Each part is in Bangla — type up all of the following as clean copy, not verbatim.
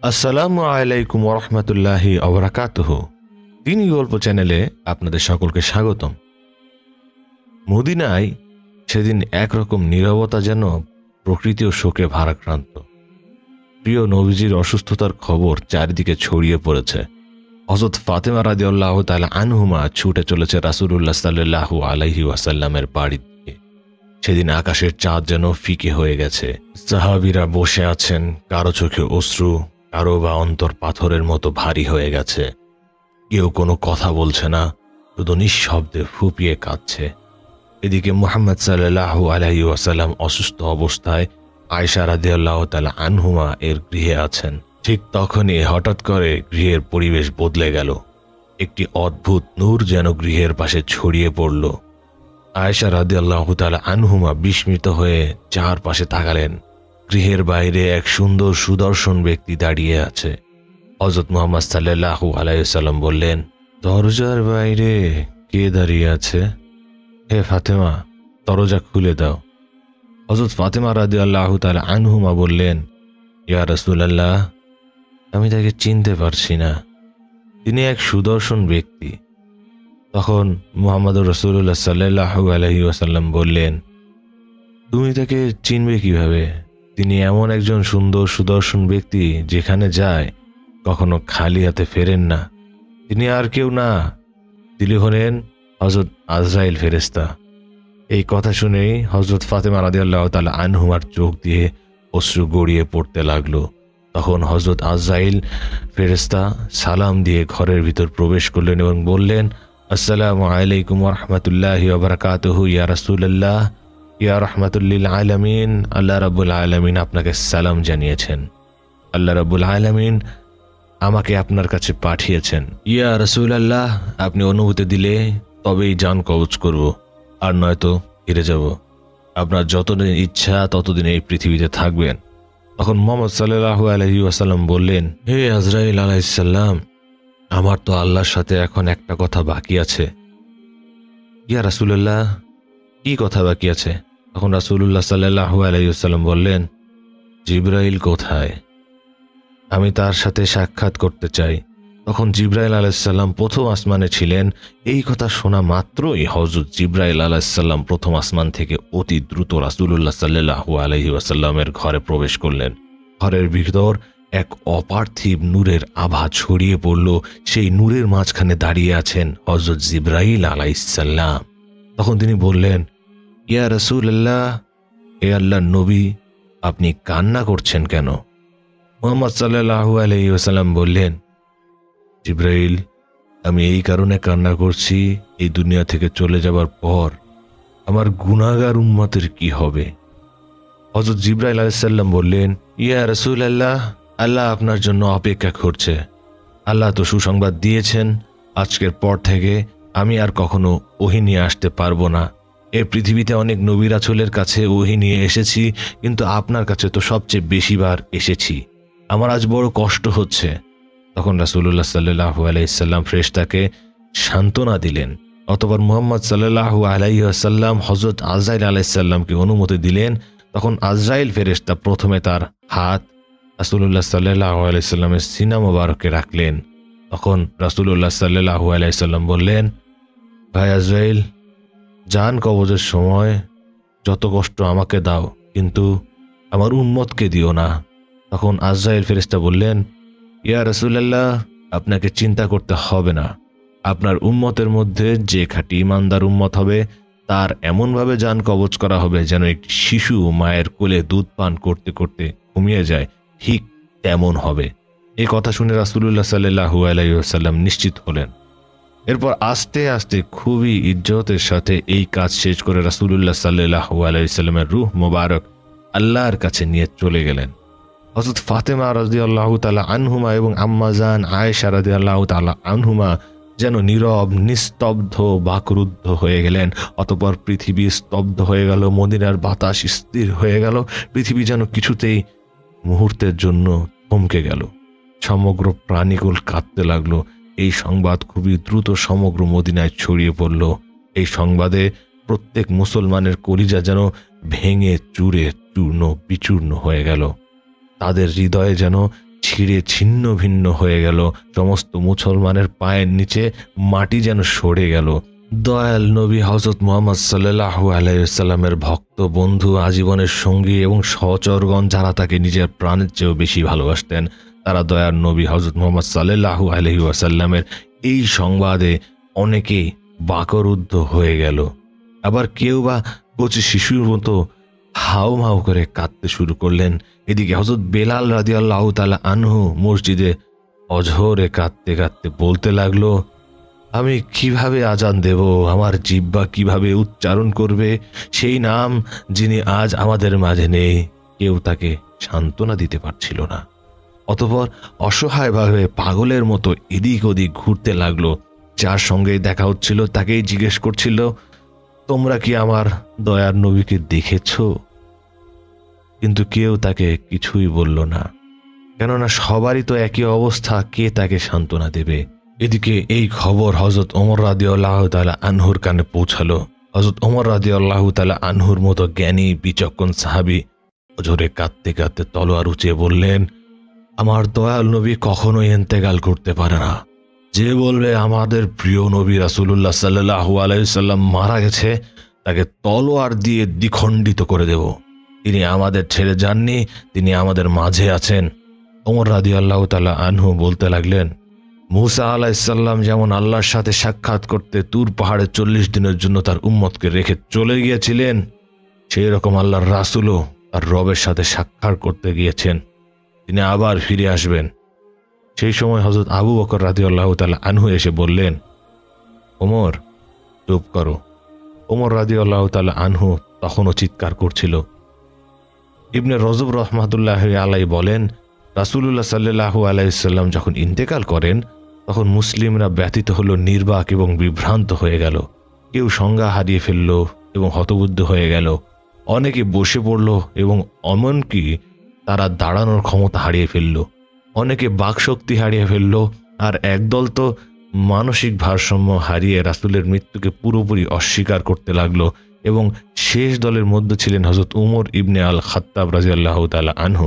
আসসালামু আলাইকুম ওরহমতুল্লাহি ওবরাকাতুহু। দিনী গল্প চ্যানেলে আপনাদের সকলকে স্বাগতম। মদিনায় সেদিন একরকম নীরবতা যেন প্রকৃতি ও শোকে ভারাক্রান্ত। প্রিয় নবীজির অসুস্থতার খবর চারিদিকে ছড়িয়ে পড়েছে। হযরত ফাতেমা রাদিয়াল্লাহু তাআলা আনহুমা ছুটে চলেছে রাসূলুল্লাহ সাল্লাল্লাহু আলাইহি ওয়াসাল্লামের বাড়ির দিকে। সেদিন আকাশের চাঁদ যেন ফিকে হয়ে গেছে। সাহাবীরা বসে আছেন, কারো চোখে অশ্রু, কারো বা অন্তর পাথরের মতো ভারী হয়ে গেছে। কেউ কোনো কথা বলছে না, শুধু নিঃশব্দে ফুঁপিয়ে কাঁদছে। এদিকে মুহাম্মদ সাল্লাল্লাহু আলাইহি ওয়াসাল্লাম অসুস্থ অবস্থায় আয়েশা রাদিয়াল্লাহু তাআলা আনহুমা এর গৃহে আছেন। ঠিক তখনই হঠাৎ করে গৃহের পরিবেশ বদলে গেল। একটি অদ্ভুত নূর যেন গৃহের পাশে ছড়িয়ে পড়ল। আয়েশা রাদিয়াল্লাহু তাআলা আনহুমা বিস্মিত হয়ে চারপাশে তাকালেন। গৃহের বাইরে এক সুন্দর সুদর্শন ব্যক্তি দাঁড়িয়ে আছে। হযরত মুহাম্মদ সাল্লাল্লাহু আলাইহি ওয়াসাল্লাম বললেন, দরজার বাইরে কে দাঁড়িয়ে আছে? হে ফাতেমা, দরজা খুলে দাও। হযরত ফাতেমা রাদিয়াল্লাহু তাআলা আনহুমা বললেন, ইয়া রাসূলুল্লাহ, আমি তাকে চিনতে পারছি না, তিনি এক সুদর্শন ব্যক্তি। তখন মুহাম্মদুর রাসূলুল্লাহ সাল্লাল্লাহু আলাইহি ওয়াসাল্লাম বললেন, তুমি তাকে চিনবে কিভাবে? তিনি এমন একজন সুন্দর সুদর্শন ব্যক্তি, যেখানে যায় কখনো খালি হাতে ফেরেন না। তিনি আর কেউ না, তিনি হলেন হযরত আজরাইল ফেরেশতা। এই কথা শুনেই হযরত ফাতেমা রাদিয়াল্লাহু তাআলা আনহুমার চোখ দিয়ে অশ্রু গড়িয়ে পড়তে লাগলো। তখন হযরত আজরাইল ফেরেশতা সালাম দিয়ে ঘরের ভিতর প্রবেশ করলেন এবং বললেন, আসসালামু আলাইকুম ওয়া রাহমাতুল্লাহি ওয়া বারাকাতুহু ইয়া রাসূলুল্লাহ, ইয়া রাহমাতুল আলামিন। আল্লাহ রাব্বুল আলামিন আপনাকে সালাম জানিয়েছেন। আল্লাহ রাব্বুল আলামিন আমাকে আপনার কাছে পাঠিয়েছেন। ইয়া রাসূলুল্লাহ, আপনি অনুমতি দিলে তবেই জান কবজ করব, আর নয়তো ফিরে যাব। আপনার যতদিন ইচ্ছা ততদিন এই পৃথিবীতে থাকবেন। তখন মুহাম্মদ সাল্লাল্লাহু আলাইহি ওয়াসাল্লাম বললেন, হে আজরাইল আলাইহিস সালাম, আমার তো আল্লাহর সাথে এখন একটা কথা বাকি আছে। ইয়া রাসূলুল্লাহ, কি কথা বাকি আছে? তখন রাসূলুল্লাহ সাল্লাল্লাহু আলাইহি ওয়াসাল্লাম বললেন, জিবরাইল কোথায়? আমি তার সাথে সাক্ষাৎ করতে চাই। তখন জিবরাইল আলাইহিস সালাম প্রথম আসমানে ছিলেন। এই কথা শোনা মাত্রই হযরত জিবরাইল আলাইহিস সালাম প্রথম আসমান থেকে অতি দ্রুত রাসূলুল্লাহ সাল্লাল্লাহু আলাইহি ওয়াসাল্লামের ঘরে প্রবেশ করলেন। ঘরের ভিতর এক অপার্থিব নূরের আভা ছড়িয়ে পড়ল। সেই নূরের মাঝখানে দাঁড়িয়ে আছেন হযরত জিবরাইল আলাইহিস সালাম। তখন তিনি বললেন, ইয়া রাসূলুল্লাহ, হে আল্লাহর নবী, আপনি কান্না করছেন কেন? মুহাম্মদ সাল্লাল্লাহু আলাইহি ওয়াসাল্লাম বললেন, জিবরাইল, আমি এই কারণে কান্না করছি, এই দুনিয়া থেকে চলে যাবার পর আমার গুনাহগার উম্মতের কি হবে? হযরত জিবরাইল আলাইহিস সালাম বললেন, ইয়া রাসূলুল্লাহ, আল্লাহ আপনার জন্য অপেক্ষা করছে। আল্লাহ তো সুসংবাদ দিয়েছেন, আজকের পর থেকে আমি আর কখনো ওহী নিয়ে আসতে পারবো না। এই পৃথিবীতে অনেক নবী রাসূলের কাছে ওহী নিয়ে এসেছি, কিন্তু আপনার কাছে তো সবচেয়ে বেশিবার এসেছি। আমার আজ বড় কষ্ট হচ্ছে। তখন রাসূলুল্লাহ সাল্লাল্লাহু আলাইহি সাল্লাম ফেরেশতাকে সান্ত্বনা দিলেন। অতঃপর মুহাম্মদ সাল্লাল্লাহু আলাইহি ওয়াসাল্লাম হযরত আজরাইল আলাইহিস সালামকে অনুমতি দিলেন। তখন আজরাইল ফেরেশতা প্রথমে তার হাত রাসূলুল্লাহ সাল্লাল্লাহু আলাইহি সাল্লামের সিনা মোবারকে রাখলেন। তখন রাসূলুল্লাহ সাল্লাল্লাহু আলাইহি সাল্লাম বললেন, ভাই আজরাইল, জান কবজের সময় যত কষ্ট আমাকে দাও, কিন্তু আমার উম্মতকে দিও না। তখন আজরাইল ফেরেশতা বললেন, ইয়া রাসূলুল্লাহ, আপনাকে চিন্তা করতে হবে না। আপনার উম্মতের মধ্যে যে খাঁটি ঈমানদার উম্মত হবে, তার এমনভাবে জান কবজ করা হবে যেন একটি শিশু মায়ের কোলে দুধ পান করতে করতে ঘুমিয়ে যায়, ঠিক তেমন হবে। এই কথা শুনে রাসূলুল্লাহ সাল্লাল্লাহু আলাইহি ওয়াসাল্লাম নিশ্চিত হলেন। এরপর আস্তে আস্তে খুবই ইজ্জতের সাথে এই কাজ শেষ করে রাসূলুল্লাহ সাল্লাল্লাহু আলাইহি ওয়াসাল্লামের রূহ মোবারক আল্লাহর কাছে নিয়ে চলে গেলেন। হযরত ফাতেমা রাদিয়াল্লাহু তাআলা আনহুমা এবং আম্মা জান আয়েশা রাদিয়াল্লাহু তাআলা আনহুমা যেন নীরব, নিস্তব্ধ, বাকরুদ্ধ হয়ে গেলেন। অতঃপর পৃথিবী স্তব্ধ হয়ে গেল, মদিনার বাতাস স্থির হয়ে গেল। পৃথিবী যেন কিছুতেই মুহূর্তের জন্য থমকে গেল। সমগ্র প্রাণীকুল কাঁদতে লাগলো। এই সংবাদ খুবই দ্রুত সমগ্র মদিনায় ছড়িয়ে পড়ল। এই সংবাদে প্রত্যেক মুসলমানের কলিজা যেন ভেঙে চূড়ে চূর্ণ বিচূর্ণ হয়ে গেল। তাদের হৃদয়ে যেন ছিঁড়ে ছিন্ন ভিন্ন হয়ে গেল। সমস্ত মুসলমানের পায়ের নিচে মাটি যেন সরে গেল। দয়াল নবী হযরত মুহাম্মদ সাল্লাল্লাহু আলাইহি ওয়াসাল্লামের ভক্ত বন্ধু, আজীবনের সঙ্গী এবং সহচরগণ যারা তাকে নিজের প্রাণের চেয়েও বেশি ভালোবাসতেন, তারা দয়াল নবী হযরত মুহাম্মদ সাল্লাল্লাহু আলাইহি ওয়াসাল্লামের এই সংবাদে অনেকেই বাকরুদ্ধ হয়ে গেল। আবার কেউ বা কচি শিশুর মতো হাউ মাউ করে কাঁদতে শুরু করলেন। এদিকে হযরত বেলাল রাদিয়াল্লাহু তাআলা আনহু মসজিদে অঝরে কাঁদতে কাঁদতে বলতে লাগলো, আমি কিভাবে আজান দেব, আমার জিহ্বা কিভাবে উচ্চারণ করবে সেই নাম যিনি আজ আমাদের মাঝে নেই? কেউ তাকে সান্ত্বনা দিতে পারছিল না। অতঃপর অসহায়ভাবে পাগলের মতো এদিক ওদিক ঘুরতে লাগলো। যার সঙ্গে দেখা হচ্ছিল তাকেই জিজ্ঞেস করছিল, তোমরা কি আমার দয়ার নবীকে দেখেছ? কিন্তু কেউ তাকে কিছুই বলল না, কেননা সবারই তো একই অবস্থা, কে তাকে সান্ত্বনা দেবে? এদিকে এই খবর হযরত ওমর রাদিয়াল্লাহু তাআলা আনহুর কানে পৌঁছালো। হযরত ওমর রাদিয়াল্লাহু তাআলা আনহুর মতো জ্ঞানী বিচক্ষণ সাহাবী জোরে কাঁদতে কাঁদতে তলোয়ার উঁচিয়ে বললেন, আমার দয়াল নবী কখনোই ইন্তেকাল করতে পারে না। যে বলবে আমাদের প্রিয় নবী রাসূলুল্লাহ সাল্লাল্লাহু আলাইহি সাল্লাম মারা গেছে, তাকে তলোয়ার দিয়ে দ্বিখণ্ডিত করে দেব। তিনি আমাদের ছেড়ে যাননি, তিনি আমাদের মাঝে আছেন। ওমর রাদিয়াল্লাহু তাআলা আনহু বলতে লাগলেন, মুসা আলাইহিস সালাম যেমন আল্লাহর সাথে সাক্ষাৎ করতে তুর পাহাড়ে 40 দিনের জন্য তার উম্মতকে রেখে চলে গিয়েছিলেন, সেই রকম আল্লাহর রাসূলও তার রবের সাথে সাক্ষাৎ করতে গিয়েছেন, তিনি আবার ফিরে আসবেন। সেই সময় হযরত আবু বকর রাদিয়াল্লাহু তাআলা আনহু এসে বললেন, ওমর চুপ করো। ওমর রাদিয়াল্লাহু তাআলা আনহু তখনও চিৎকার করছিল। ইবনে রজব রাহমাতুল্লাহি আলাইহি বলেন, রাসূলুল্লাহ সাল্লাল্লাহু আলাইহি সাল্লাম যখন ইন্তেকাল করেন, তখন মুসলিমরা ব্যথিত হলো, নির্বাক এবং বিভ্রান্ত হয়ে গেল। কেউ সংজ্ঞা হারিয়ে ফেলল এবং হতবুদ্ধ হয়ে গেল। অনেকে বসে পড়ল এবং এমনকি তারা দাঁড়ানোর ক্ষমতা হারিয়ে ফেলল। অনেকে বাকশক্তি হারিয়ে ফেলল। আর একদল তো মানসিক ভারসাম্য হারিয়ে রাসূলের মৃত্যুকে পুরোপুরি অস্বীকার করতে লাগলো। এবং শেষ দলের মধ্যে ছিলেন হযরত উমর ইবনে আল খাত্তাব রাদিয়াল্লাহু তাআলা আনহু।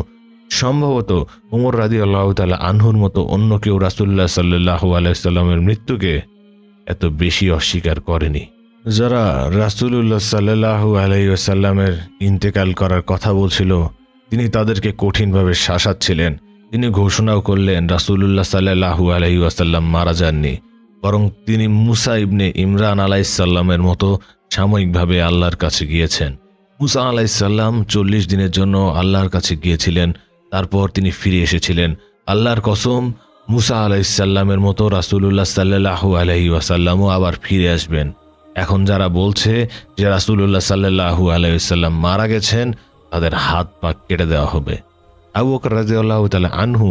সম্ভবত উমর রাদিয়াল্লাহু তাআলা আনহুর মতো অন্য কেউ রাসূলুল্লাহ সাল্লাল্লাহু আলাইহি সাল্লামের মৃত্যুকে এত বেশি অস্বীকার করেনি। যারা রাসূলুল্লাহ সাল্লাল্লাহু আলাইহি ওয়াসাল্লামের ইন্তেকাল করার কথা বলছিল, তিনি তাদেরকে কঠিনভাবে শাসাচ্ছিলেন। তিনি ঘোষণাও করলেন রাসূলুল্লাহ সাল্লাল্লাহু আলাইহি ওয়াসাল্লাম মারা যাননি, বরং তিনি মুসা ইবনে ইমরান আলাইহিস সালামের মতো সাময়িকভাবে আল্লাহর কাছে গিয়েছেন। মুসা আলাইহিস সালাম 40 দিনের জন্য আল্লাহর কাছে গিয়েছিলেন, তারপর তিনি ফিরে এসেছিলেন। আল্লাহর কসম, মুসা আলাইহিস সালামের মতো রাসূলুল্লাহ সাল্লাল্লাহু আলাইহি ওয়াসাল্লামও আবার ফিরে আসবেন। এখন যারা বলছে যে রাসূলুল্লাহ সাল্লাল্লাহু আলাইহি ওয়াসাল্লাম মারা গেছেন, তাদের হাত পা কেটে দেওয়া হবে। আবু বকর রাদিয়াল্লাহু তাআলা আনহু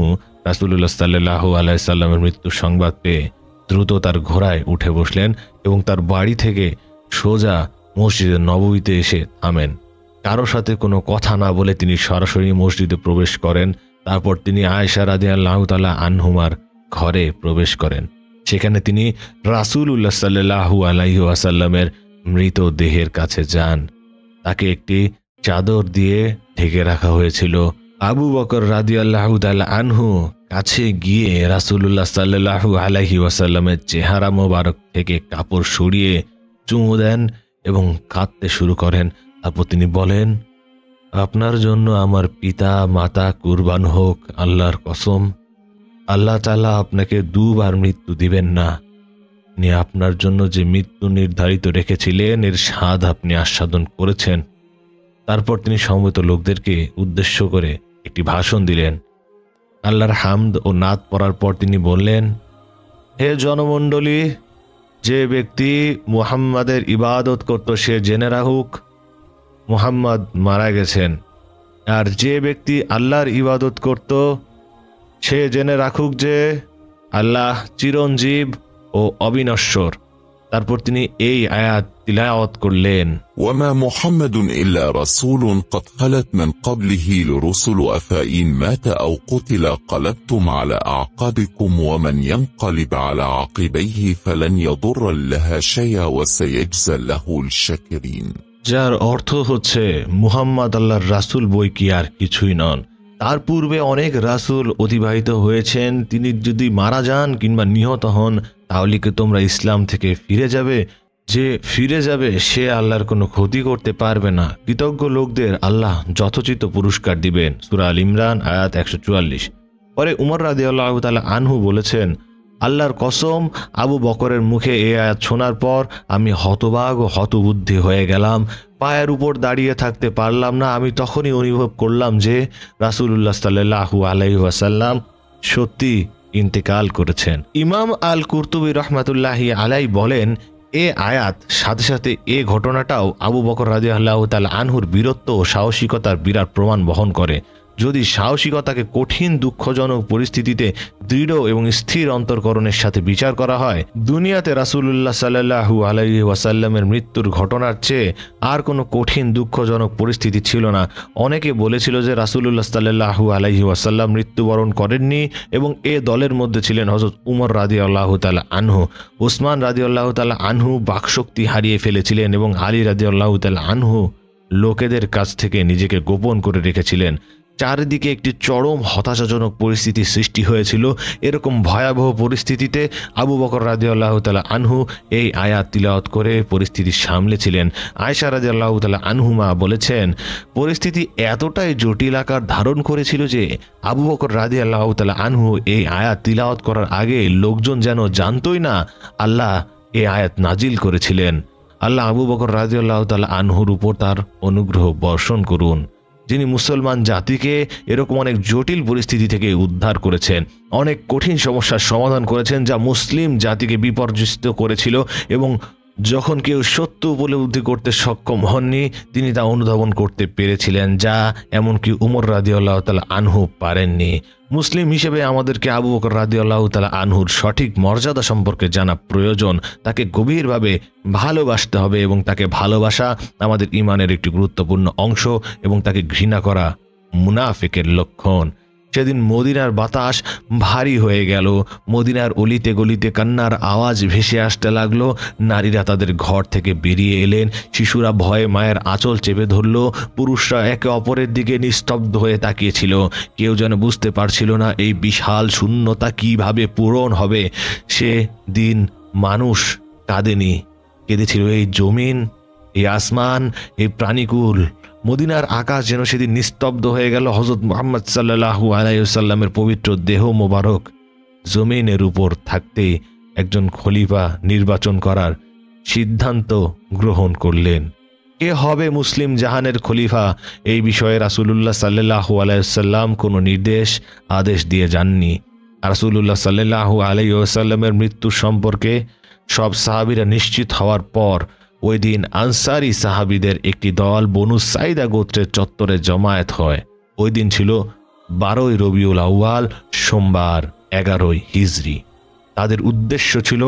রাসূলুল্লাহ সাল্লাল্লাহু আলাইহি সাল্লামের মৃত্যুর সংবাদ পেয়ে দ্রুত তার ঘোড়ায় উঠে বসলেন এবং তার বাড়ি থেকে সোজা মসজিদে নববীতে এসে থামেন। কারো সাথে কোনো কথা না বলে তিনি সরাসরি মসজিদে প্রবেশ করেন। তারপর তিনি আয়েশা রাদিয়াল্লাহু তাআলা আনহুমার ঘরে প্রবেশ করেন। সেখানে তিনি রাসূলুল্লাহ সাল্লাল্লাহু আলাইহি ওয়াসাল্লামের মৃতদেহের কাছে যান। তাকে একটি চাদর দিয়ে ঢেকে রাখা হয়েছিল। আবু বকর রাদিয়াল্লাহু তাআলা আনহু কাছে গিয়ে রাসূলুল্লাহ সাল্লাল্লাহু আলাইহি ওয়াসাল্লামের চেহারা মোবারক থেকে কাপড় সরিয়ে চুমু দেন এবং কাঁদতে শুরু করেন। তারপর তিনি বলেন, আপনার জন্য আমার পিতা মাতা কুরবান হোক, আল্লাহর কসম, আল্লাহ তাআলা আপনাকে দুবার মৃত্যু দিবেন না। তিনি আপনার জন্য যে মৃত্যু নির্ধারিত রেখেছিলেন, এর স্বাদ আপনি আস্বাদন করেছেন। তারপর তিনি সমবেত লোকদেরকে উদ্দেশ্য করে একটি ভাষণ দিলেন। আল্লাহর হামদ ও নাত পড়ার পর তিনি বললেন, হে জনমণ্ডলী, যে ব্যক্তি মুহাম্মাদের ইবাদত করত সে জেনে রাখুক মুহাম্মদ মারা গেছেন, আর যে ব্যক্তি আল্লাহর ইবাদত করত সে জেনে রাখুক যে আল্লাহ চিরঞ্জীব ও অবিনশ্বর। তারপর তিনি এই আয়াত তিলাওয়াত করলেন, وما محمد إلا رسول قد خلت من قبله الرسل أفإن مات أو قتل قلبتم على أعقابكم ومن ينقلب على عقبيه فلن يضر الله شيئا وسيجزى الله الشاكرين। যার অর্থ হচ্ছে মুহাম্মদ আল্লাহর রাসূল বই কি আর কিছুই নন। তার পূর্বে অনেক রাসূল অতিবাহিত হয়েছেন, তিনি যদি মারা যান কিংবা নিহত হন তাহলে কি তোমরা ইসলাম থেকে ফিরে যাবে? যে ফিরে যাবে সে আল্লাহর কোনো ক্ষতি করতে পারবে না। কৃতজ্ঞ লোকদের আল্লাহ যথোচিত পুরস্কার দিবেন। সূরা আল ইমরান আয়াত 144। পরে উমর রাদিয়াল্লাহু তাআলা আনহু বলেছেন, আল্লাহর কসম, আবু বকরের মুখে এই আয়াত শোনার পর আমি হতবাক ও হতবুদ্ধি হয়ে গেলাম, পায়ের উপর দাঁড়িয়ে থাকতে পারলাম না। আমি তখনই অনুভব করলাম যে রাসূলুল্লাহ সাল্লাল্লাহু আলাইহি ওয়াসাল্লাম সত্যি ইন্তেকাল করেছেন। ইমাম আল কুরতুবী রাহমাতুল্লাহি আলাইহি বলেন, এ আয়াত সাথে সাথে এ ঘটনাটাও আবু বকর রাদিয়াল্লাহু তাআলা আনহুর বীরত্ব ও সাহসিকতার বিরাট প্রমাণ বহন করে। যদি সাহসিকতাকে কঠিন দুঃখজনক পরিস্থিতিতে দৃঢ় এবং স্থির অন্তর্করণের সাথে বিচার করা হয়, দুনিয়াতে রাসূলুল্লাহ সাল্লাল্লাহু আলাইহি ওয়াসাল্লামের মৃত্যুর ঘটনার চেয়ে আর কোনো কঠিন দুঃখজনক পরিস্থিতি ছিল না। অনেকে বলেছিল যে রাসূলুল্লাহ সাল্লাল্লাহু আলাইহি ওয়াসাল্লাম মৃত্যুবরণ করেননি এবং এ দলের মধ্যে ছিলেন হযরত উমর রাদিয়াল্লাহু তাআলা আনহু, উসমান রাদিয়াল্লাহু তাআলা আনহু বাকশক্তি হারিয়ে ফেলেছিলেন এবং আলী রাদিয়াল্লাহু তাআলা আনহু লোকেদের কাছ থেকে নিজেকে গোপন করে রেখেছিলেন। চারিদিকে একটি চরম হতাশাজনক পরিস্থিতি সৃষ্টি হয়েছিল। এরকম ভয়াবহ পরিস্থিতিতে আবু বকর রাদিয়াল্লাহু তাআলা আনহু এই আয়াত তিলাওয়াত করে পরিস্থিতি সামলেছিলেন। আয়েশা রাদিয়াল্লাহু তাআলা আনহুমা বলেছেন, পরিস্থিতি এতটাই জটিল আকার ধারণ করেছিল যে আবু বকর রাদিয়াল্লাহু তাআলা আনহু এই আয়াত তিলাওয়াত করার আগে লোকজন যেন জানতই না আল্লাহ এই আয়াত নাজিল করেছিলেন। আল্লাহ আবু বকর রাদিয়াল্লাহু তাআলা আনহুর উপর তার অনুগ্রহ বর্ষণ করুন, যিনি মুসলমান জাতিকে এরকম অনেক জটিল পরিস্থিতি থেকে উদ্ধার করেছেন, অনেক কঠিন সমস্যার সমাধান করেছেন যা মুসলিম জাতিকে বিপর্যস্ত করেছিল, এবং যখন কেউ সত্য উপলব্ধি করতে সক্ষম হননি তিনি তা অনুধাবন করতে পেরেছিলেন, যা এমনকি উমর রাদিয়াল্লাহু তাআলা আনহু পারেননি। মুসলিম হিসেবে আমাদেরকে আবু বকর রাদিয়াল্লাহু তাআলা আনহুর সঠিক মর্যাদা সম্পর্কে জানা প্রয়োজন। তাকে গভীরভাবে ভালোবাসতে হবে এবং তাকে ভালোবাসা আমাদের ঈমানের একটি গুরুত্বপূর্ণ অংশ এবং তাকে ঘৃণা করা মুনাফিকের লক্ষণ। সেদিন মদিনার বাতাস ভারী হয়ে গেল। মদিনার অলিতে গলিতে কান্নার আওয়াজ ভেসে আসতে লাগলো। নারীরা তাদের ঘর থেকে বেরিয়ে এলেন, শিশুরা ভয়ে মায়ের আঁচল চেপে ধরল, পুরুষরা একে অপরের দিকে নিস্তব্ধ হয়ে তাকিয়েছিল। কেউ যেন বুঝতে পারছিল না এই বিশাল শূন্যতা কিভাবে পূরণ হবে। সে দিন মানুষ কাঁদেনি, কেঁদেছিল এই জমিন, এই আসমান, এই প্রাণীকুল। মদিনার আকাশ যেন সেদিন নিস্তব্ধ হয়ে গেল। হযরত মুহাম্মদ সাল্লাল্লাহু আলাইহি ওয়াসাল্লামের পবিত্র দেহ মোবারক জমিনের উপর থাকতে একজন খলিফা নির্বাচন করার সিদ্ধান্ত গ্রহণ করলেন। কে হবে মুসলিম জাহানের খলিফা, এই বিষয়ে রাসূলুল্লাহ সাল্লাল্লাহু আলাইহি ওয়াসাল্লাম কোনো নির্দেশ আদেশ দিয়ে যাননি। রাসূলুল্লাহ সাল্লাল্লাহু আলাইহি ওয়াসাল্লামের মৃত্যু সম্পর্কে সব সাহাবীরা নিশ্চিত হওয়ার পর ওই দিন আনসারি সাহাবীদের একটি দল বনু সাইদা গোত্রের চত্বরে জমায়েত হয়। ওই দিন ছিল 12ই রবিউল আউয়াল, সোমবার, 11ই হিজরি। তাদের উদ্দেশ্য ছিল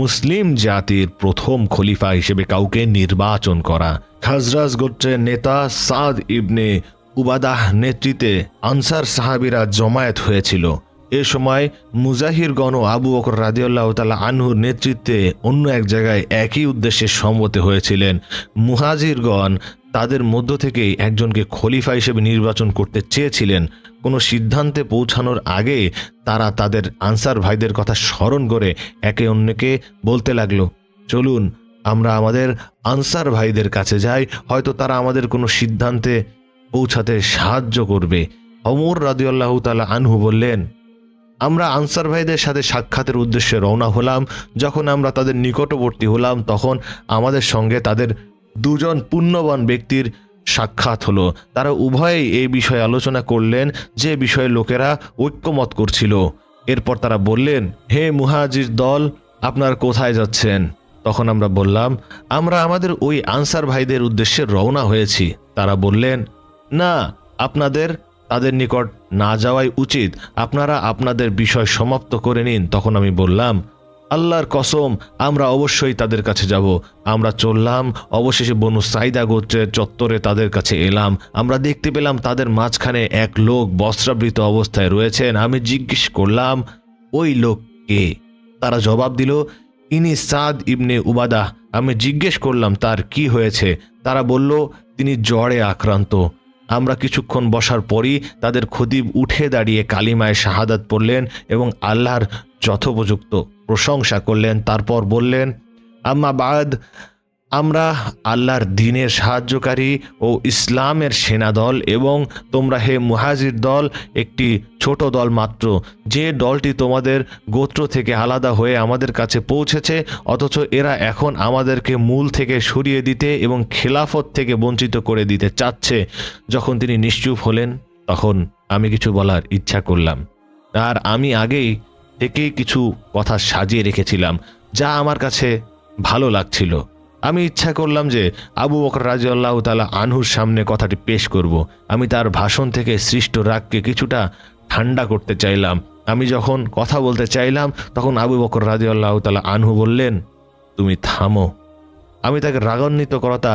মুসলিম জাতির প্রথম খলিফা হিসেবে কাউকে নির্বাচন করা। খাজরাজ গোত্রের নেতা সাদ ইবনে উবাদাহ নেতৃত্বে আনসার সাহাবীরা জমায়েত হয়েছিল। এ সময় মুজাহিরগণ ও আবু বকর রাদিয়াল্লাহু তাআলা আনহুর নেতৃত্বে অন্য এক জায়গায় একই উদ্দেশ্যে সম্মত হয়েছিলেন। মুহাজিরগণ তাদের মধ্য থেকেই একজনকে খলিফা হিসেবে নির্বাচন করতে চেয়েছিলেন। কোনো সিদ্ধান্তে পৌঁছানোর আগে তারা তাদের আনসার ভাইদের কথা স্মরণ করে একে অন্যকে বলতে লাগলো, চলুন আমরা আমাদের আনসার ভাইদের কাছে যাই, হয়তো তারা আমাদের কোনো সিদ্ধান্তে পৌঁছাতে সাহায্য করবে। ওমর রাদিয়াল্লাহু তাআলা আনহু বললেন, আমরা আনসার ভাইদের সাথে সাক্ষাতের উদ্দেশ্যে রওনা হলাম। যখন আমরা তাদের নিকটবর্তী হলাম তখন আমাদের সঙ্গে তাদের দুজন পুণ্যবান ব্যক্তির সাক্ষাৎ হলো। তারা উভয়েই এই বিষয়ে আলোচনা করলেন যে বিষয়ে লোকেরা ঐক্যমত করছিল। এরপর তারা বললেন, হে মুহাজির দল, আপনারা কোথায় যাচ্ছেন? তখন আমরা বললাম, আমরা আমাদের ওই আনসার ভাইদের উদ্দেশ্যে রওনা হয়েছি। তারা বললেন, না, আপনাদের তাদের নিকট না যাওয়াই উচিত, আপনারা আপনাদের বিষয় সমাপ্ত করে নিন। তখন আমি বললাম, আল্লাহর কসম, আমরা অবশ্যই তাদের কাছে যাব। আমরা চললাম, অবশেষে বনু সাইদা গোত্রের চত্বরে তাদের কাছে এলাম। আমরা দেখতে পেলাম তাদের মাঝখানে এক লোক বস্ত্রাবৃত অবস্থায় রয়েছেন। আমি জিজ্ঞেস করলাম, ওই লোক কে? তারা জবাব দিল, ইনি সাদ ইবনে উবাদাহ। আমি জিজ্ঞেস করলাম, তার কি হয়েছে? তারা বলল, তিনি জ্বরে আক্রান্ত। আমরা কিছুক্ষণ বসার পরই তাদের খতিব উঠে দাঁড়িয়ে কালিমায় শাহাদাত পড়লেন এবং আল্লাহর যথোপযুক্ত প্রশংসা করলেন। তারপর বললেন, আম্মা বাদ, আমরা আল্লাহর দ্বীনের সাহায্যকারী ও ইসলামের সেনাদল এবং তোমরা হে মুহাজির দল একটি ছোট দল মাত্র, যে দলটি তোমাদের গোত্র থেকে আলাদা হয়ে আমাদের কাছে পৌঁছেছে, অথচ এরা এখন আমাদেরকে মূল থেকে সরিয়ে দিতে এবং খেলাফত থেকে বঞ্চিত করে দিতে চাচ্ছে। যখন তিনি নিশ্চুপ হলেন তখন আমি কিছু বলার ইচ্ছা করলাম, আর আমি আগেই থেকেই কিছু কথা সাজিয়ে রেখেছিলাম যা আমার কাছে ভালো লাগছিল। আমি ইচ্ছা করলাম যে আবু বকর রাদিয়াল্লাহু তাআলা আনহুর সামনে কথাটি পেশ করব। আমি তার ভাষণ থেকে সৃষ্ট রাগকে কিছুটা ঠান্ডা করতে চাইলাম। আমি যখন কথা বলতে চাইলাম তখন আবু বকর রাদিয়াল্লাহু তাআলা আনহু বললেন, তুমি থামো। আমি তাকে রাগান্বিত করাটা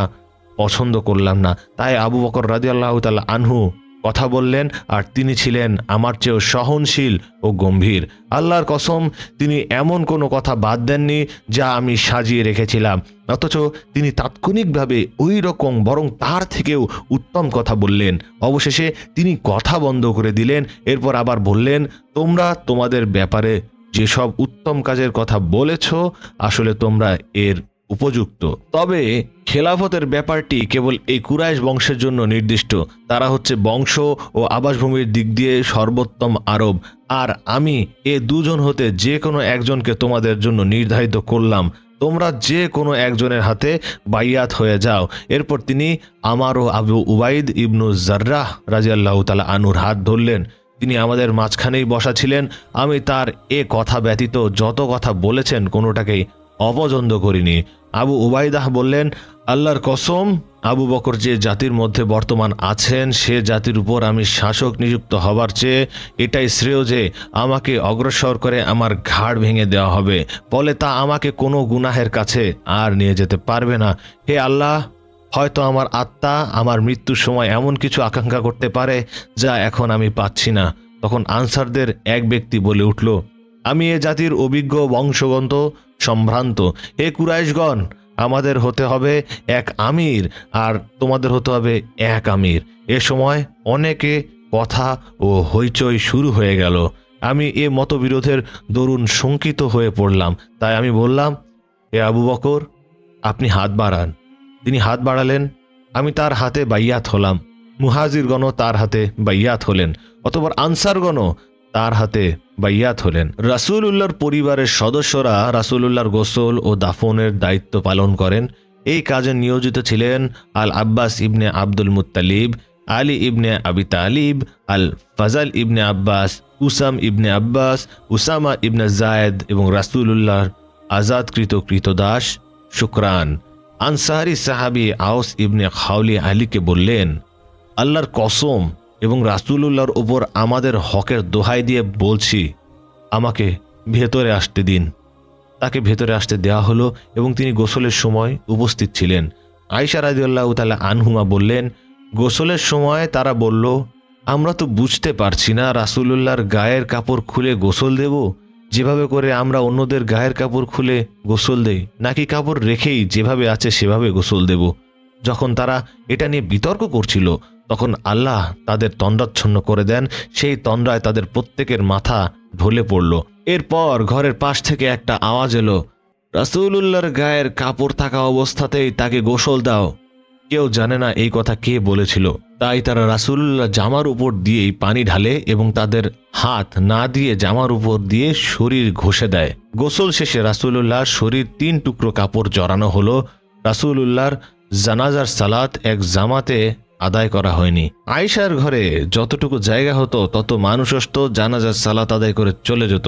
পছন্দ করলাম না, তাই আবু বকর রাদিয়াল্লাহু তাআলা আনহু কথা বললেন, আর তিনি ছিলেন আমার চেয়েও সহনশীল ও গম্ভীর। আল্লাহর কসম, তিনি এমন কোনো কথা বাদ দেননি যা আমি সাজিয়ে রেখেছিলাম, অথচ তিনি তাৎক্ষণিকভাবে ওই রকম বরং তার থেকেও উত্তম কথা বললেন। অবশেষে তিনি কথা বন্ধ করে দিলেন। এরপর আবার বললেন, তোমরা তোমাদের ব্যাপারে যেসব উত্তম কাজের কথা বলেছ আসলে তোমরা এর উপযুক্ত, তবে খেলাফতের ব্যাপারটি কেবল এই কুরাইশ বংশের জন্য নির্দিষ্ট। তারা হচ্ছে বংশ ও আবাসভূমির দিক দিয়ে সর্বোত্তম আরব, আর আমি এ দুজন হতে যে কোনো একজনকে তোমাদের জন্য নির্ধারিত করলাম। তোমরা যে কোনো একজনের হাতে বাইয়াত হয়ে যাও। এরপর তিনি আমার ও আবু উবাইদ ইবনু জাররাহ রাদিয়াল্লাহু তাআলা আনহুর হাত ধরলেন। তিনি আমাদের মাঝখানেই বসা ছিলেন। আমি তার এ কথা ব্যতীত যত কথা বলেছেন কোনোটাকেই অপছন্দ করিনি। আবু উবাইদাহ বললেন, আল্লাহর কসম, আবু বকর যে জাতির মধ্যে বর্তমান আছেন সে জাতির উপর আমি শাসক নিযুক্ত হবার চেয়ে এটাই শ্রেয় যে আমাকে অগ্রসর করে আমার ঘাড় ভেঙে দেওয়া হবে, ফলে তা আমাকে কোনো গুনাহের কাছে আর নিয়ে যেতে পারবে না। হে আল্লাহ, হয়তো আমার আত্মা আমার মৃত্যুর সময় এমন কিছু আকাঙ্ক্ষা করতে পারে যা এখন আমি পাচ্ছি না। তখন আনসারদের এক ব্যক্তি বলে উঠল, আমি এ জাতির অভিজ্ঞ বংশগত সম্ভ্রান্ত। হে কুরাইশগণ, আমাদের হতে হবে এক আমির আর তোমাদের হতে হবে এক আমির। এ সময় অনেকে কথা ও হইচই শুরু হয়ে গেল। আমি এ মতবিরোধের দরুন শঙ্কিত হয়ে পড়লাম। তাই আমি বললাম, হে আবু বকর, আপনি হাত বাড়ান। তিনি হাত বাড়ালেন। আমি তার হাতে বাইয়াত হলাম। মুহাজিরগণও তার হাতে বাইয়াত হলেন, অতঃপর আনসারগণও তার হাতে বাইয়াত হলেন। রাসূলুল্লাহর পরিবারের সদস্যরা রাসূলুল্লাহর গোসল ও দাফনের দায়িত্ব পালন করেন। এই কাজে নিয়োজিত ছিলেন আল আব্বাস ইবনে আব্দুল মুত্তালিব, আলী ইবনে আবি তালিব, আল ফাজাল ইবনে আব্বাস, উসাম ইবনে আব্বাস, উসামা ইবনে জায়েদ এবং রাসূলুল্লাহর আজাদকৃত কৃতদাস শুকরান। আনসারি সাহাবী আওস ইবনে খাওলি আলীকে বললেন, আল্লাহর কসম এবং রাসূলুল্লাহর উপর আমাদের হকের দোহাই দিয়ে বলছি, আমাকে ভেতরে আসতে দিন। তাকে ভেতরে আসতে দেওয়া হলো এবং তিনি গোসলের সময় উপস্থিত ছিলেন। আয়েশা রাদিয়াল্লাহু তাআলা আনহুমা বললেন, গোসলের সময় তারা বলল, আমরা তো বুঝতে পারছি না রাসূলুল্লাহর গায়ের কাপড় খুলে গোসল দেব যেভাবে করে আমরা অন্যদের গায়ের কাপড় খুলে গোসল দেই, নাকি কাপড় রেখেই যেভাবে আছে সেভাবে গোসল দেব। যখন তারা এটা নিয়ে বিতর্ক করছিল তখন আল্লাহ তাদের তন্দ্রাচ্ছন্ন করে দেন। সেই তন্দ্রায় তাদের প্রত্যেকের মাথা ঢলে পড়ল। এরপর ঘরের পাশ থেকে একটা আওয়াজ এলো, রাসূলুল্লাহর গায়ের কাপড় থাকা অবস্থাতেই তাকে গোসল দাও। কেউ জানে না এই কথা কে বলেছিল, তাই তারা রাসূলুল্লাহ জামার উপর দিয়েই পানি ঢালে এবং তাদের হাত না দিয়ে জামার উপর দিয়ে শরীর ঘষে দেয়। গোসল শেষে রাসূলুল্লাহর শরীর 3 টুকরো কাপড় জড়ানো হলো। রাসূলুল্লাহর জানাজার সালাত এক জামাতে আদায় করা হয়নি। আয়েশার ঘরে যতটুকু জায়গা হতো তত মানুষ আসতো, জানাজার সালাত আদায় করে চলে যেত।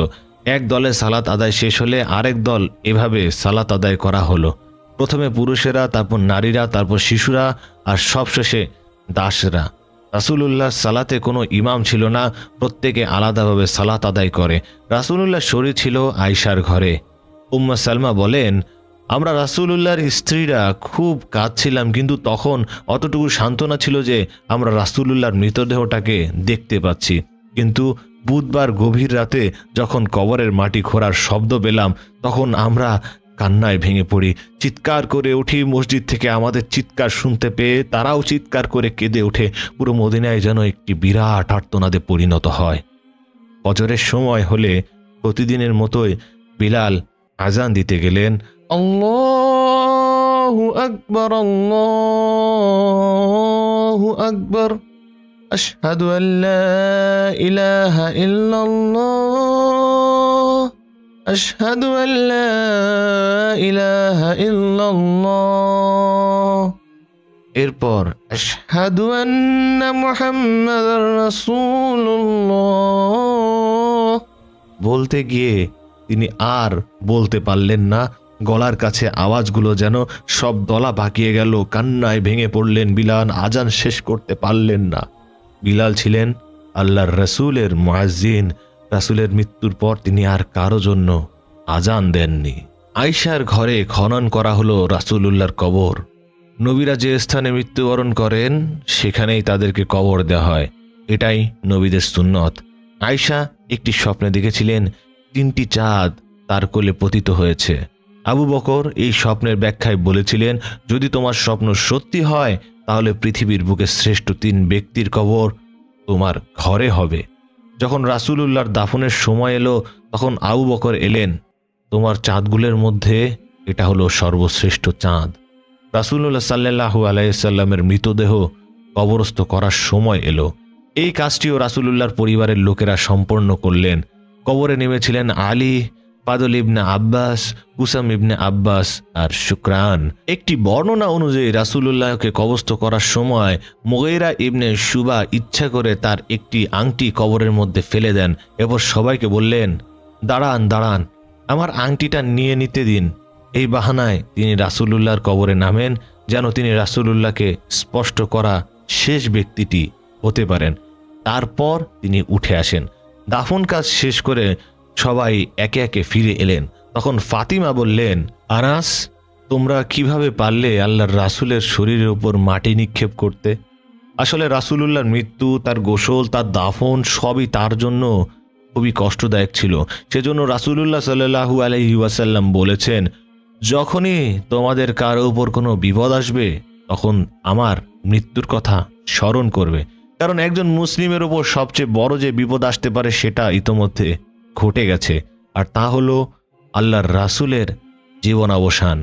এক দলের সালাত আদায় শেষ হলে আরেক দল এভাবে সালাত আদায় করা হলো। প্রথমে পুরুষেরা, তারপর নারীরা, তারপর শিশুরা, আর সবশেষে দাসরা। রাসূলুল্লাহর সালাতে কোনো ইমাম ছিল না, প্রত্যেকে আলাদাভাবে সালাত আদায় করে। রাসূলুল্লাহর শরীর ছিল আয়েশার ঘরে। উম্মে সালমা বলেন, আমরা রাসূলুল্লাহর স্ত্রীরা খুব কাঁদছিলাম, কিন্তু তখন অতটুকু সান্ত্বনা ছিল যে আমরা রাসূলুল্লাহর মৃতদেহটাকে দেখতে পাচ্ছি। কিন্তু বুধবার গভীর রাতে যখন কবরের মাটি খোঁড়ার শব্দ পেলাম তখন আমরা কান্নায় ভেঙে পড়ি, চিৎকার করে উঠি। মসজিদ থেকে আমাদের চিৎকার শুনতে পেয়ে তারাও চিৎকার করে কেঁদে ওঠে। পুরো মদিনায় যেন একটি বিরাট আর্তনাদে পরিণত হয়। ফজরের সময় হলে প্রতিদিনের মতোই বিলাল আজান দিতে গেলেন। আল্লাহু আকবার, আল্লাহু আকবার, আশহাদু আল্লা ইলাহা ইল্লাল্লাহ, আশহাদু আল্লা ইলাহা ইল্লাল্লাহ। এরপর আশহাদু আন্না মুহাম্মাদার রাসূলুল্লাহ বলতে গিয়ে তিনি আর বলতে পারলেন না। গলার কাছে আওয়াজগুলো যেন সব দলা পাকিয়ে গেল। কান্নায় ভেঙে পড়লেন বিলাল। আজান শেষ করতে পারলেন না। বিলাল ছিলেন আল্লাহর রাসূলের মুয়াজ্জিন। রাসূলের মৃত্যুর পর তিনি আর কারো জন্য আজান দেননি। আয়েশার ঘরে খনন করা হলো রাসূলুল্লাহর কবর। নবীরা যে স্থানে মৃত্যুবরণ করেন সেখানেই তাদেরকে কবর দেওয়া হয়। এটাই নবীদের সুন্নত। আয়েশা একটি স্বপ্নে দেখেছিলেন 3টি চাঁদ তার কোলে পতিত হয়েছে। আবু বকর এই স্বপ্নের ব্যাখ্যায় বলেছিলেন, যদি তোমার স্বপ্ন সত্যি হয় তাহলে পৃথিবীর বুকে শ্রেষ্ঠ 3 ব্যক্তির কবর তোমার ঘরে হবে। যখন রাসূলুল্লাহর দাফনের সময় এলো তখন আবু বকর এলেন। তোমার চাঁদগুলোর মধ্যে এটা হলো সর্বশ্রেষ্ঠ চাঁদ। রাসূলুল্লাহ সাল্লাল্লাহু আলাইহি সাল্লামের মৃতদেহ কবরস্থ করার সময় এলো। এই কাজটিও রাসূলুল্লাহর পরিবারের লোকেরা সম্পন্ন করলেন। কবরে নেমেছিলেন আলী, ফাদল ইবনে আব্বাস, কুসাম ইবনে আব্বাস আর শুকরান। একটি বর্ণনা অনুযায়ী রাসূলুল্লাহকে কবরস্থ করার সময় মুগীরা ইবনে শুবা ইচ্ছা করে তার একটি আংটি কবরের মধ্যে ফেলে দেন। এরপর সবাইকে বললেন, দাঁড়ান দাঁড়ান, আমার আংটিটা নিয়ে নিতে দিন। এই বাহানায় তিনি রাসূলুল্লাহর কবরে নামেন যেন তিনি রাসূলুল্লাহকে স্পষ্ট করা শেষ ব্যক্তিটি হতে পারেন। তারপর তিনি উঠে আসেন। দাফন কাজ শেষ করে সবাই একে একে ফিরে এলেন। তখন ফাতিমা বললেন, আনাস, তোমরা কিভাবে পারলে আল্লাহর রাসূলের শরীরের উপর মাটি নিক্ষেপ করতে? আসলে রাসূলুল্লাহর মৃত্যু, তার গোসল, তার দাফন সবই তার জন্য খুবই কষ্টদায়ক ছিল। সেজন্য রাসূলুল্লাহ সাল্লাল্লাহু আলাইহি ওয়াসাল্লাম বলেছেন, যখনই তোমাদের কারো উপর কোনো বিপদ আসবে তখন আমার মৃত্যুর কথা স্মরণ করবে। কারণ একজন মুসলিমের উপর সবচেয়ে বড় যে বিপদ আসতে পারে সেটা ইতোমধ্যে ঘটে গেছে, আর তা হলো আল্লাহর রাসূলের জীবনাবসান।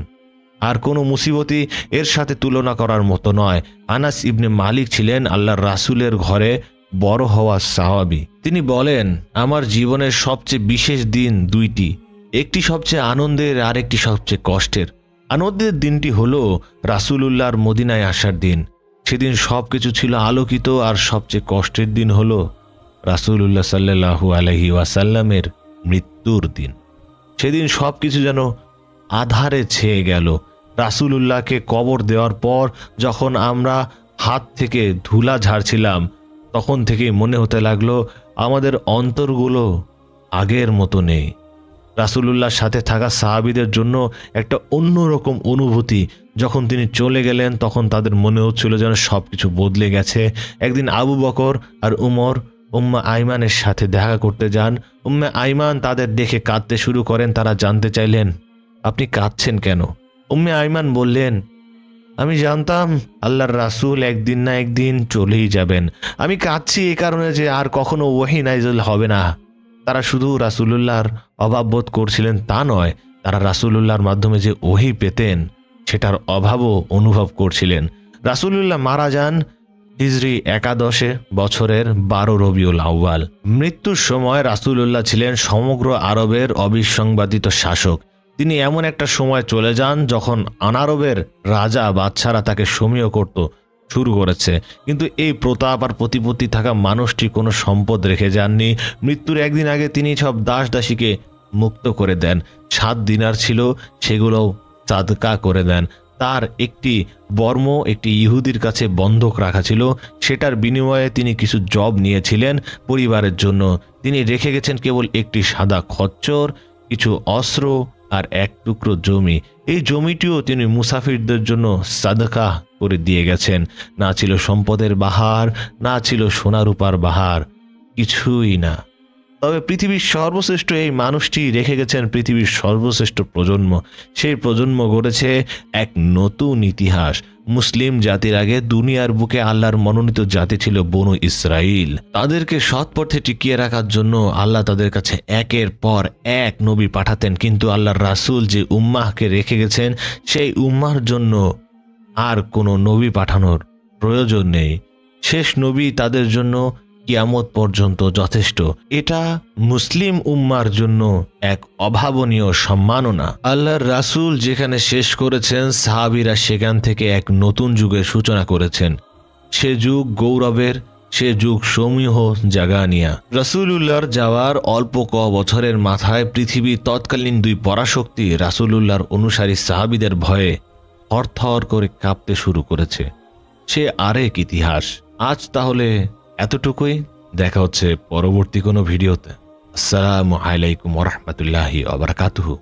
আর কোনো মুসিবতই এর সাথে তুলনা করার মতো নয়। আনাস ইবনে মালিক ছিলেন আল্লাহর রাসূলের ঘরে বড় হওয়া সাহাবী। তিনি বলেন, আমার জীবনের সবচেয়ে বিশেষ দিন 2টি, একটি সবচেয়ে আনন্দের আর একটি সবচেয়ে কষ্টের। আনন্দের দিনটি হলো রাসূলুল্লাহর মদিনায় আসার দিন। সেদিন সবকিছু ছিল আলোকিত। আর সবচেয়ে কষ্টের দিন হলো রাসূলুল্লাহ সাল্লাল্লাহু আলাইহি ওয়াসাল্লামের মৃত্যুর দিন। সেদিন সবকিছু যেন আধারে ছেয়ে গেল। রাসূলুল্লাহকে কবর দেওয়ার পর যখন আমরা হাত থেকে ধুলা ঝাড়ছিলাম তখন থেকেই মনে হতে লাগলো আমাদের অন্তরগুলো আগের মতো নেই। রাসূলুল্লাহর সাথে থাকা সাহাবীদের জন্য একটা অন্যরকম অনুভূতি। যখন তিনি চলে গেলেন তখন তাদের মনে হচ্ছিল যেন সবকিছু বদলে গেছে। একদিন আবু বকর আর উমর উম্মে আইমানের সাথে দেখা করতে যান। উম্মে আইমান তাদের দেখে কাঁদতে শুরু করেন। তারা জানতে চাইলেন, আপনি কাঁদছেন কেন? উম্মে আইমান বললেন, আমি জানতাম আল্লাহর রাসূল একদিন না একদিন চলেই যাবেন। আমি কাঁদছি এই কারণে যে আর কখনো ওহী নাযিল হবে না। তারা শুধু রাসূলুল্লাহর অভাব বোধ করছিলেন তা নয়, তারা রাসূলুল্লাহর মাধ্যমে যে ওহী পেতেন সেটার অভাবও অনুভব করছিলেন। রাসূলুল্লাহ মারা যান হিজরি 11 বছরের 12 রবিউল আউয়াল। মৃত্যুর সময় রাসূলুল্লাহ ছিলেন সমগ্র আরবের অবিসংবাদিত শাসক। তিনি এমন একটা সময় চলে যান যখন আনারবের রাজা বাদশারা তাকে সমীহ করত শুরু করেছে। কিন্তু এই প্রতাপ আর প্রতিপত্তি থাকা মানুষটি কোনো সম্পদ রেখে যাননি। মৃত্যুর একদিন আগে তিনি সব দাস দাসীকে মুক্ত করে দেন। 7 দিনার ছিল, সেগুলোও সাদকা করে দেন। তার একটি বর্ম একটি ইহুদির কাছে বন্ধক রাখা ছিল, সেটার বিনিময়ে তিনি কিছু জব নিয়েছিলেন পরিবারের জন্য। তিনি রেখে গেছেন কেবল একটি সাদা খচ্চর, কিছু অস্ত্র আর এক টুকরো জমি। এই জমিটিও তিনি মুসাফিরদের জন্য সাদকা করে দিয়ে গেছেন। না ছিল সম্পদের বাহার, না ছিল সোনা রূপার বাহার, কিছুই না। তবে পৃথিবীর সর্বশ্রেষ্ঠ এই মানুষটি রেখে গেছেন পৃথিবীর সর্বশ্রেষ্ঠ প্রজন্ম। সেই প্রজন্ম গড়েছে এক নতুন ইতিহাস। মুসলিম জাতির আগে দুনিয়ার বুকে আল্লাহর মনোনীত জাতি ছিল বনু ইসরাইল। তাদেরকে সৎ পথে টিকিয়ে রাখার জন্য আল্লাহ তাদের কাছে একের পর এক নবী পাঠাতেন, কিন্তু আল্লাহর রাসূল যে উম্মাহকে রেখে গেছেন সেই উম্মাহর জন্য আর কোনো নবী পাঠানোর প্রয়োজন নেই। শেষ নবী তাদের জন্য কিয়ামত পর্যন্ত যথেষ্ট। এটা মুসলিম উম্মার জন্য এক অভাবনীয় সম্মাননা। আল্লাহর রাসূল যেখানে শেষ করেছেন, সাহাবীরা সেখান থেকে এক নতুন যুগের সূচনা করেছেন। সে যুগ গৌরবের, সে যুগ সমীহ জাগানিয়া। রাসূলুল্লাহর যাওয়ার অল্প ক বছরের মাথায় পৃথিবীর তৎকালীন দুই পরাশক্তি রাসূলুল্লাহর অনুসারী সাহাবীদের ভয়ে থরথর করে কাঁপতে শুরু করেছে। সে আরেক ইতিহাস। আজ তাহলে এতটুকুই। দেখা হচ্ছে পরবর্তী কোনো ভিডিওতে। আসসালামু আলাইকুম ওয়া রাহমাতুল্লাহি ওয়া বারাকাতুহু।